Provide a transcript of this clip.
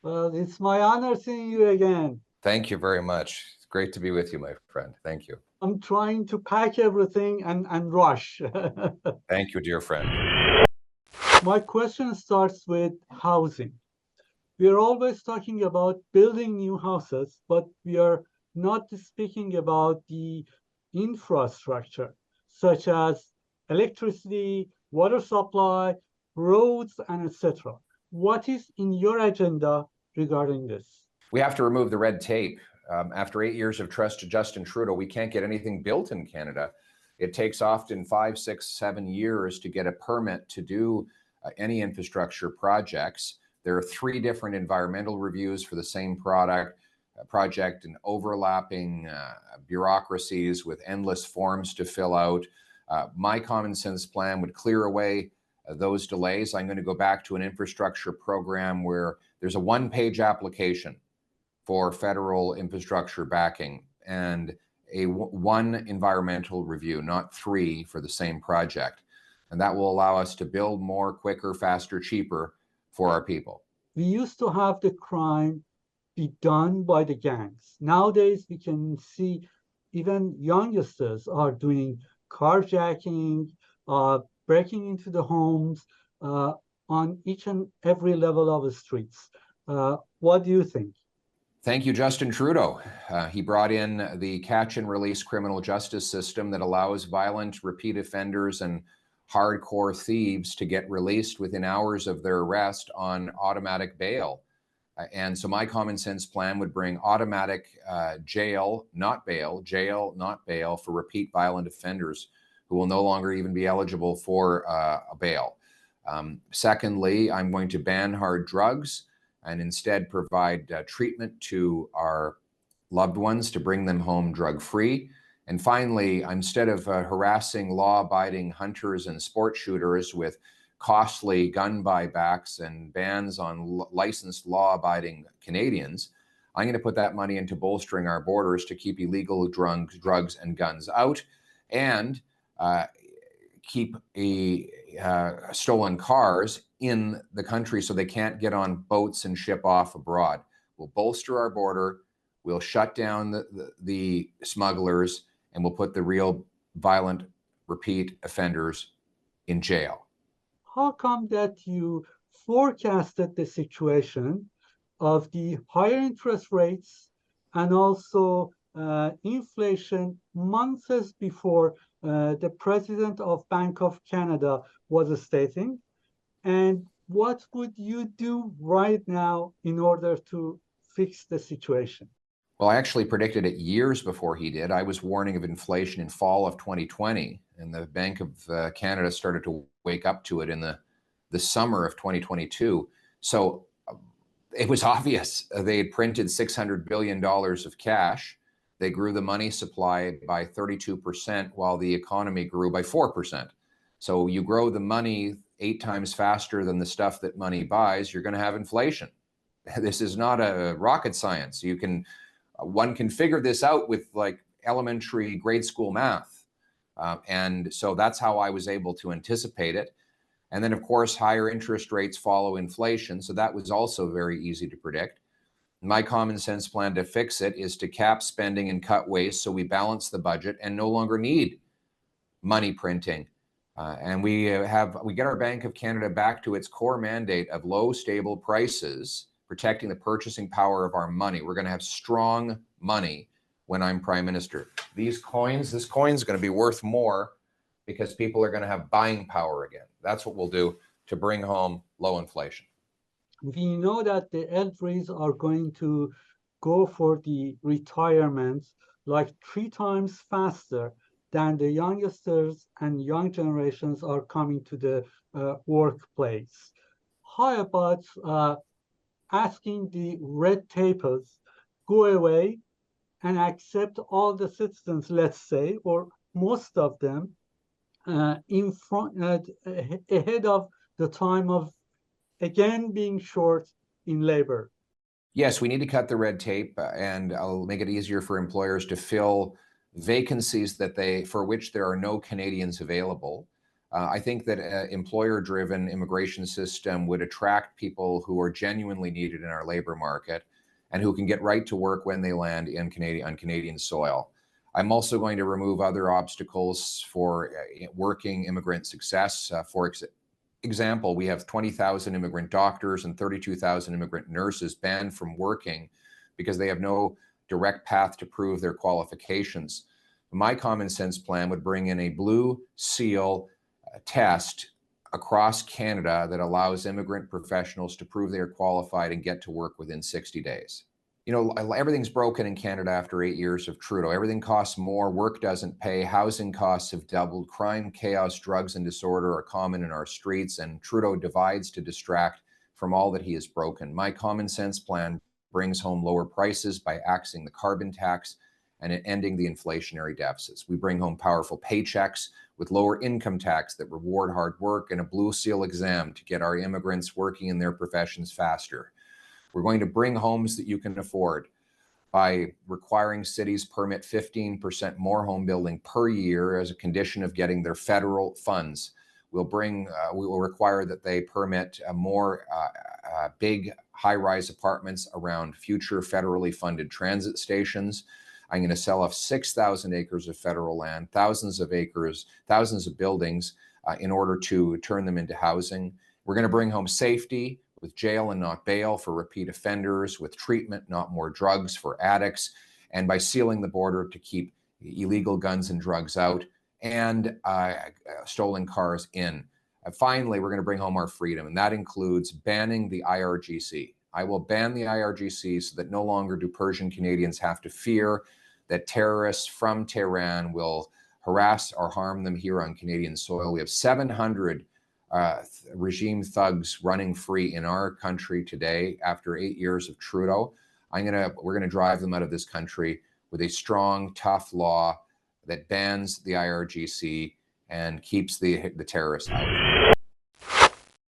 Well, it's my honor seeing you again. Thank you very much. It's great to be with you, my friend. Thank you. I'm trying to pack everything and rush. Thank you, dear friend. My question starts with housing. We are always talking about building new houses, but we are not speaking about the infrastructure, such as electricity, water supply, roads, and etc. What is in your agenda regarding this? We have to remove the red tape. After 8 years of trust to Justin Trudeau, we can't get anything built in Canada. It takes often 5, 6, 7 years to get a permit to do any infrastructure projects. There are 3 different environmental reviews for the same project and overlapping bureaucracies with endless forms to fill out. My common sense plan would clear away those delays. I'm going to go back to an infrastructure program where there's a 1-page application for federal infrastructure backing and one environmental review, not 3 for the same project. And that will allow us to build more, quicker, faster, cheaper for our people. We used to have the crime be done by the gangs. Nowadays, we can see even youngsters are doing carjacking, breaking into the homes on each and every level of the streets. What do you think? Thank you, Justin Trudeau. He brought in the catch and release criminal justice system that allows violent repeat offenders and hardcore thieves to get released within hours of their arrest on automatic bail. And so my common sense plan would bring automatic jail, not bail for repeat violent offenders who will no longer even be eligible for a bail. Secondly, I'm going to ban hard drugs and instead provide treatment to our loved ones to bring them home drug-free. And finally, instead of harassing law-abiding hunters and sport shooters with costly gun buybacks and bans on licensed law-abiding Canadians, I'm going to put that money into bolstering our borders to keep illegal drugs and guns out and keep stolen cars in the country so they can't get on boats and ship off abroad. We'll bolster our border, we'll shut down the smugglers, and we'll put the real violent repeat offenders in jail. How come that you forecasted the situation of the higher interest rates and also inflation months before the president of Bank of Canada was stating? And what would you do right now in order to fix the situation? Well, I actually predicted it years before he did. I was warning of inflation in fall of 2020, and the Bank of Canada started to wake up to it in the summer of 2022. So it was obvious. They had printed $600 billion of cash. They grew the money supply by 32% while the economy grew by 4%. So you grow the money 8 times faster than the stuff that money buys, you're going to have inflation. This is not a rocket science. One can figure this out with like elementary grade school math. And so that's how I was able to anticipate it. And then of course, higher interest rates follow inflation. So that was also very easy to predict. My common sense plan to fix it is to cap spending and cut waste so we balance the budget and no longer need money printing. And we get our Bank of Canada back to its core mandate of low, stable prices, protecting the purchasing power of our money. We're going to have strong money when I'm Prime Minister. This coin's going to be worth more because people are going to have buying power again. That's what we'll do to bring home low inflation. We know that the elderlies are going to go for the retirement like 3 times faster than the youngsters and young generations are coming to the workplace. How about asking the red tapers go away and accept all the citizens, let's say, or most of them, ahead of the time of again being short in labor? Yes, we need to cut the red tape, and I'll make it easier for employers to fill vacancies for which there are no Canadians available. I think that an employer-driven immigration system would attract people who are genuinely needed in our labor market and who can get right to work when they land in on Canadian soil. I'm also going to remove other obstacles for working immigrant success. For example, we have 20,000 immigrant doctors and 32,000 immigrant nurses banned from working because they have no direct path to prove their qualifications. My common sense plan would bring in a blue seal test across Canada that allows immigrant professionals to prove they are qualified and get to work within 60 days. You know, everything's broken in Canada after 8 years of Trudeau. Everything costs more, work doesn't pay, housing costs have doubled, crime, chaos, drugs, and disorder are common in our streets, and Trudeau divides to distract from all that he has broken. My common sense plan brings home lower prices by axing the carbon tax and ending the inflationary deficits. We bring home powerful paychecks with lower income tax that reward hard work and a blue seal exam to get our immigrants working in their professions faster. We're going to bring homes that you can afford by requiring cities permit 15% more home building per year as a condition of getting their federal funds. We will require that they permit more big high-rise apartments around future federally funded transit stations. I'm going to sell off 6,000 acres of federal land, thousands of acres, thousands of buildings in order to turn them into housing. We're going to bring home safety with jail and not bail for repeat offenders, with treatment, not more drugs for addicts, and by sealing the border to keep illegal guns and drugs out and stolen cars in. Finally, we're going to bring home our freedom, and that includes banning the IRGC. I will ban the IRGC so that no longer do Persian Canadians have to fear that terrorists from Tehran will harass or harm them here on Canadian soil. We have 700 regime thugs running free in our country today after 8 years of Trudeau. We're gonna drive them out of this country with a strong, tough law that bans the IRGC and keeps the terrorists out.